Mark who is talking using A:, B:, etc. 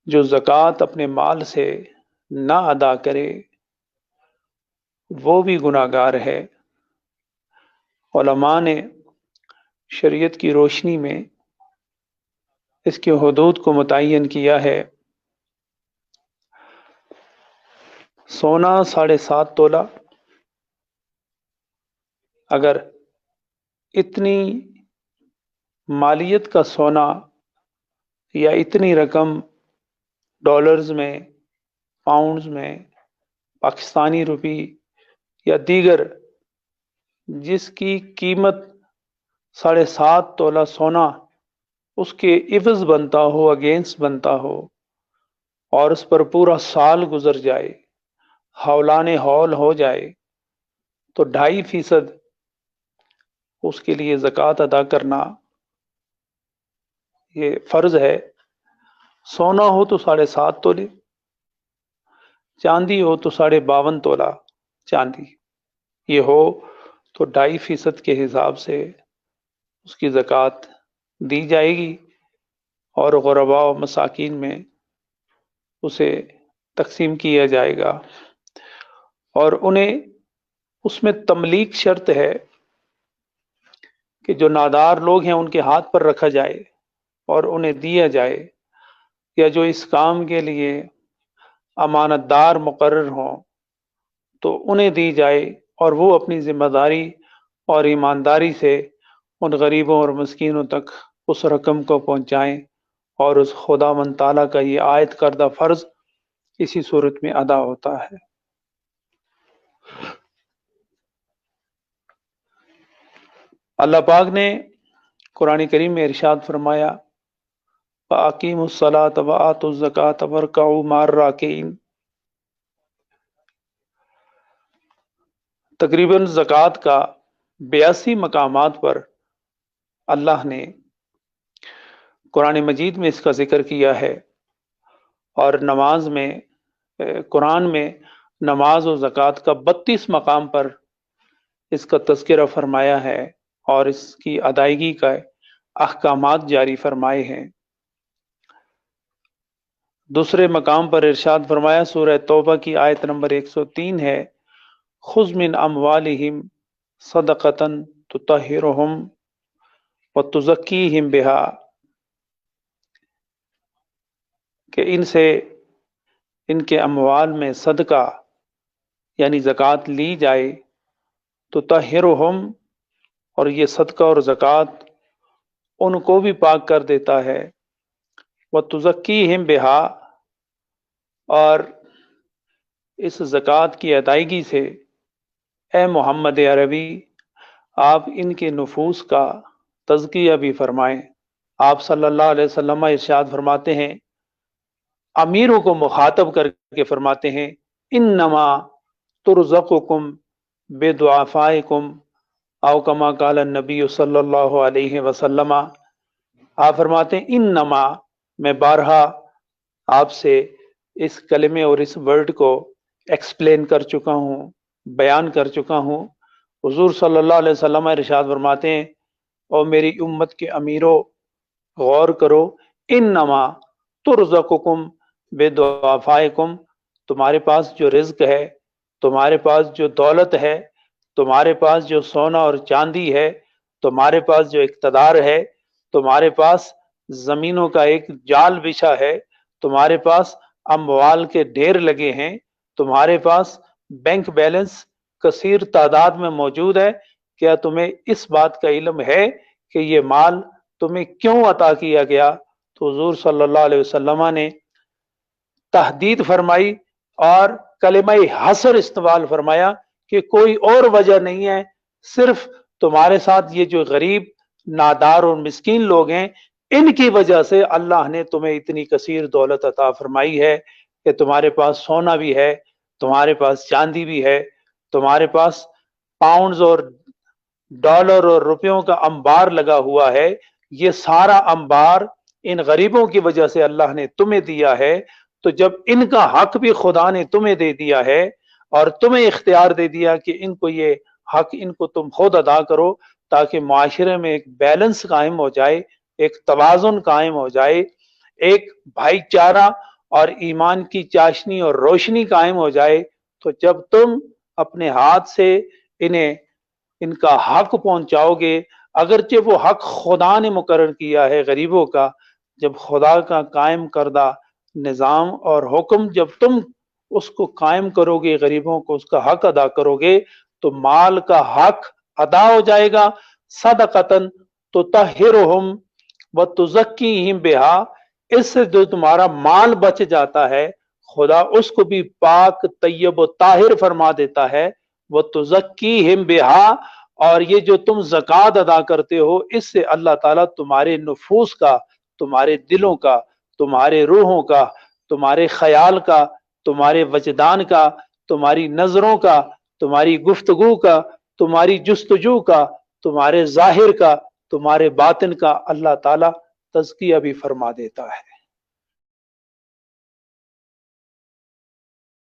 A: جو زکوٰۃ اپنے مال سے نہ ادا کرے وہ بھی گناہگار ہے۔ علماء نے شریعت کی روشنی میں اس کے حدود کو متعین کیا ہے۔ سونا 7.5 تولہ، اگر اتنی مالیت کا سونا یا اتنی رقم ڈالرز میں، پاؤنڈز میں، پاکستانی روپی یا دیگر جس کی قیمت 7.5 تولہ سونا اس کے عوض بنتا ہو، اگینسٹ بنتا ہو، اور اس پر پورا سال گزر جائے، ہولان ہول ہو جائے، تو 2.5% اس کے لیے زکوٰۃ ادا کرنا یہ فرض ہے۔ سونا ہو تو 7.5 تولے، چاندی ہو تو 52.5 تولہ چاندی، یہ ہو تو 2.5% کے حساب سے اس کی زکوٰۃ دی جائے گی، اور غرباء و مساکین میں اسے تقسیم کیا جائے گا۔ اور انہیں اس میں تملیک شرط ہے کہ جو نادار لوگ ہیں ان کے ہاتھ پر رکھا جائے اور انہیں دیا جائے، یا جو اس کام کے لیے امانت دار مقرر ہوں تو انہیں دی جائے، اور وہ اپنی ذمہ داری اور ایمانداری سے ان غریبوں اور مسکینوں تک اس رقم کو پہنچائیں، اور اس خدا من تعالیٰ کا یہ عائد کردہ فرض اسی صورت میں ادا ہوتا ہے۔ اللہ پاک نے قرآن کریم میں ارشاد فرمایا فَأَقِیمُوا الصَّلَاةَ وَآتُوا الزَّکَاةَ وَارْکَعُوا مَعَ الرَّاکعِینَ۔ تقریباً زکوٰۃ کا 82 مقامات پر اللہ نے قرآن مجید میں اس کا ذکر کیا ہے، اور نماز میں، قرآن میں نماز و زکوٰۃ کا 32 مقام پر اس کا تذکرہ فرمایا ہے، اور اس کی ادائیگی کا احکامات جاری فرمائے ہیں۔ دوسرے مقام پر ارشاد فرمایا، سورہ توبہ کی آیت نمبر 103 ہے، خذ من اموالہم صدقۃ تطہرہم وتزکیہم بہا، کہ ان سے، ان کے اموال میں صدقہ یعنی زکوٰۃ لی جائے، تطہرہم، اور یہ صدقہ اور زکوٰۃ ان کو بھی پاک کر دیتا ہے، وتزکیہم بہا، اور اس زکوٰۃ کی ادائیگی سے اے محمد عربی آپ ان کے نفوس کا تزکیہ بھی فرمائیں۔ آپ صلی اللہ علیہ وسلم ارشاد فرماتے ہیں، امیروں کو مخاطب کر کے فرماتے ہیں، انما ترزقکم بدعفائکم، او کما قال النبی صلی اللہ علیہ وسلم۔ آپ فرماتے ہیں انما، میں بارہا آپ سے اس کلمے اور اس ورڈ کو ایکسپلین کر چکا ہوں، بیان کر چکا ہوں۔ حضور صلی اللہ علیہ وسلم ارشاد فرماتے ہیں، اور میری امت کے امیروں غور کرو، انما ترزقکم بدعفائکم، تمہارے پاس جو رزق ہے، تمہارے پاس جو دولت ہے، تمہارے پاس جو سونا اور چاندی ہے، تمہارے پاس جو اقتدار ہے، تمہارے پاس زمینوں کا ایک جال بچھا ہے، تمہارے پاس اموال کے ڈھیر لگے ہیں، تمہارے پاس بینک بیلنس کثیر تعداد میں موجود ہے، کیا تمہیں اس بات کا علم ہے کہ یہ مال تمہیں کیوں عطا کیا گیا؟ تو حضور صلی اللہ علیہ وسلم نے تحدید فرمائی اور کلمہ حصر استعمال فرمایا کہ کوئی اور وجہ نہیں ہے، صرف تمہارے ساتھ یہ جو غریب، نادار اور مسکین لوگ ہیں، ان کی وجہ سے اللہ نے تمہیں اتنی کثیر دولت عطا فرمائی ہے کہ تمہارے پاس سونا بھی ہے، تمہارے پاس چاندی بھی ہے، تمہارے پاس پاؤنڈز اور ڈالر اور روپیوں کا انبار لگا ہوا ہے۔ یہ سارا انبار ان غریبوں کی وجہ سے اللہ نے تمہیں دیا ہے۔ تو جب ان کا حق بھی خدا نے تمہیں دے دیا ہے اور تمہیں اختیار دے دیا کہ ان کو یہ حق، ان کو تم خود ادا کرو، تاکہ معاشرے میں ایک بیلنس قائم ہو جائے، ایک توازن قائم ہو جائے، ایک بھائی چارہ اور ایمان کی چاشنی اور روشنی قائم ہو جائے، تو جب تم اپنے ہاتھ سے انہیں ان کا حق پہنچاؤ گے، اگرچہ وہ حق خدا نے مقرر کیا ہے غریبوں کا، جب خدا کا قائم کردہ نظام اور حکم جب تم اس کو قائم کرو گے، غریبوں کو اس کا حق ادا کرو گے، تو مال کا حق ادا ہو جائے گا۔ صدقتن تطہرہم وتزکیہم بہا، اس سے جو تمہارا مال بچ جاتا ہے خدا اس کو بھی پاک طیب و طاہر فرما دیتا ہے۔ وتزکیہم بہا، اور یہ جو تم زکوٰۃ ادا کرتے ہو اس سے اللہ تعالیٰ تمہارے نفوس کا، تمہارے دلوں کا، تمہارے روحوں کا، تمہارے خیال کا، تمہارے وجدان کا، تمہاری نظروں کا، تمہاری گفتگو کا، تمہاری جستجو کا، تمہارے ظاہر کا، تمہارے باطن کا اللہ تعالیٰ تزکیہ بھی فرما دیتا ہے۔